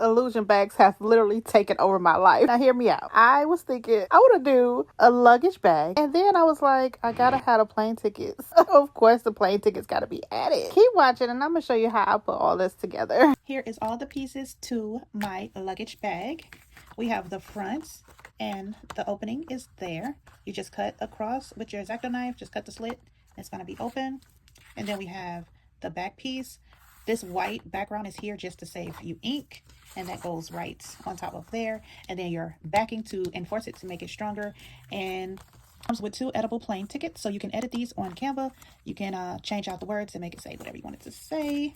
illusion bags have literally taken over my life. Now hear me out. I was thinking I want to do a luggage bag, and then I was like, I gotta have the plane tickets. Of course the plane tickets gotta be added. Keep watching and I'm gonna show you how I put all this together. Here is all the pieces to my luggage bag. We have the front, and the opening is there. You just cut across with your X-Acto knife, just cut the slit. It's gonna be open. And then we have the back piece. This white background is here just to save you ink, and that goes right on top of there. And then your backing to enforce it to make it stronger, and comes with 2 edible plane tickets, so you can edit these on Canva. You can change out the words and make it say whatever you want it to say.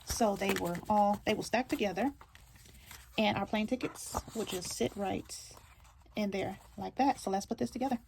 So they will stack together, and our plane tickets will just sit right in there like that. So let's put this together.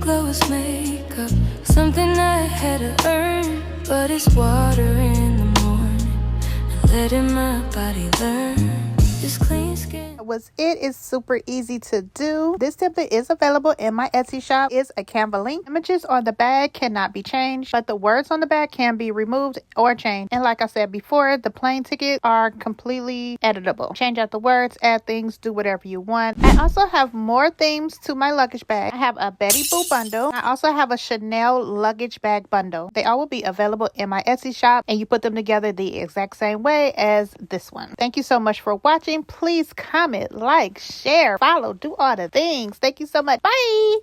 Was makeup, something I had to earn, but it's water in the morning and letting my body learn. Just clean skin. It is super easy to do. This template is available in my Etsy shop. It's a Canva link. Images on the bag cannot be changed, but the words on the bag can be removed or changed. And like I said before, the plane tickets are completely editable. Change out the words, add things, do whatever you want. I also have more themes to my luggage bag. I have a Betty Boo bundle. I also have a Chanel luggage bag bundle. They all will be available in my Etsy shop, and you put them together the exact same way as this one. Thank you so much for watching. Please comment, like, share, follow, do all the things. Thank you so much. Bye.